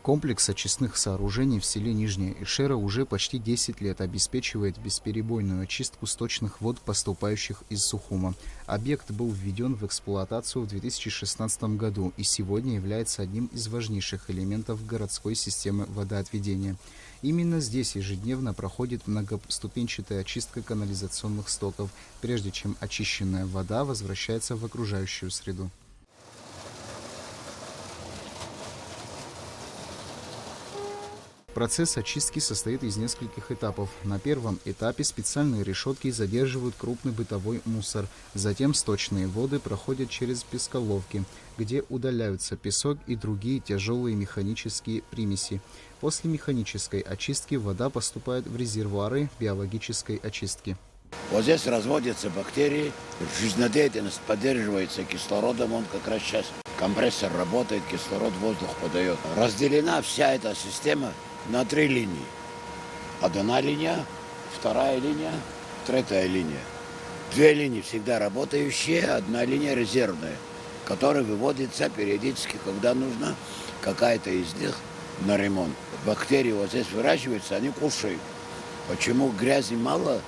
Комплекс очистных сооружений в селе Нижняя Ишера уже почти 10 лет обеспечивает бесперебойную очистку сточных вод, поступающих из Сухума. Объект был введен в эксплуатацию в 2016 году и сегодня является одним из важнейших элементов городской системы водоотведения. Именно здесь ежедневно проходит многоступенчатая очистка канализационных стоков, прежде чем очищенная вода возвращается в окружающую среду. Процесс очистки состоит из нескольких этапов. На первом этапе специальные решетки задерживают крупный бытовой мусор. Затем сточные воды проходят через песколовки, где удаляются песок и другие тяжелые механические примеси. После механической очистки вода поступает в резервуары биологической очистки. Вот здесь разводятся бактерии, жизнедеятельность поддерживается кислородом, он как раз сейчас компрессор работает, кислород в воздух подает. Разделена вся эта система на 3 линии. Одна линия, вторая линия, третья линия. 2 линии всегда работающие, 1 линия резервная, которая выводится периодически, когда нужно какая-то из них на ремонт. Бактерии вот здесь выращиваются, они кушают. Почему грязи мало?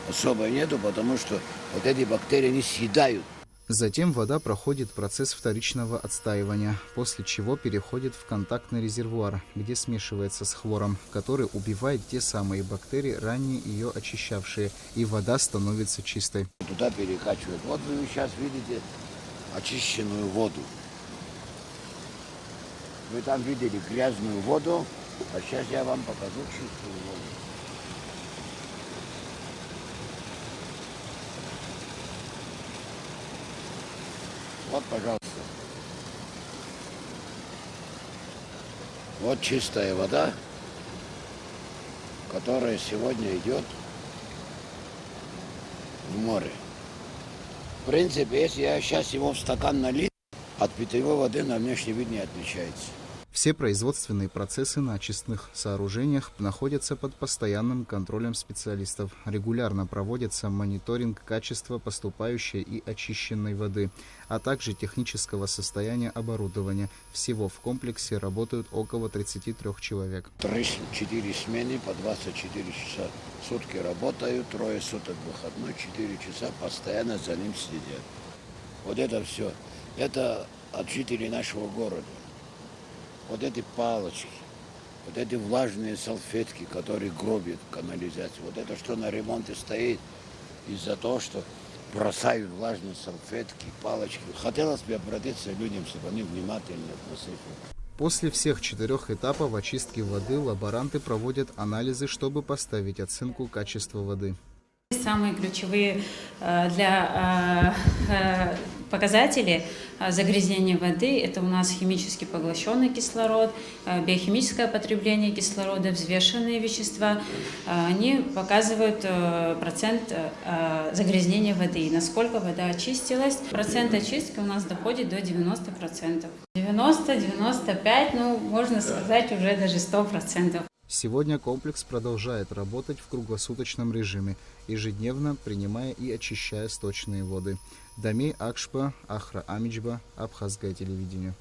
Особо нету, потому что вот эти бактерии не съедают. Затем вода проходит процесс вторичного отстаивания, после чего переходит в контактный резервуар, где смешивается с хлором, который убивает те самые бактерии, ранее ее очищавшие, и вода становится чистой. Туда перекачивают. Вот вы сейчас видите очищенную воду. Вы там видели грязную воду, а сейчас я вам покажу чистую воду. Вот, пожалуйста. Вот чистая вода, которая сегодня идет в море. В принципе, если я сейчас его в стакан налью, от питьевой воды на внешний вид не отличается. Все производственные процессы на очистных сооружениях находятся под постоянным контролем специалистов. Регулярно проводится мониторинг качества поступающей и очищенной воды, а также технического состояния оборудования. Всего в комплексе работают около 33 человек. 3-4 смены по 24 часа в сутки работают, 3 суток выходной, 4 часа постоянно за ним следят. Вот это все. Это от жителей нашего города. Вот эти палочки, вот эти влажные салфетки, которые гробят канализацию, вот это что на ремонте стоит из-за того, что бросают влажные салфетки, палочки. Хотелось бы обратиться к людям, чтобы они внимательно относились. После всех 4 этапов очистки воды лаборанты проводят анализы, чтобы поставить оценку качества воды. Самые ключевые для показатели загрязнения воды – это у нас химически поглощенный кислород, биохимическое потребление кислорода, взвешенные вещества. Они показывают процент загрязнения воды, насколько вода очистилась. Процент очистки у нас доходит до 90%. 90-95%, можно сказать, уже даже 100%. Сегодня комплекс продолжает работать в круглосуточном режиме, ежедневно принимая и очищая сточные воды. Дамей Акшба, Ахра Амичба, Абхазское телевидение.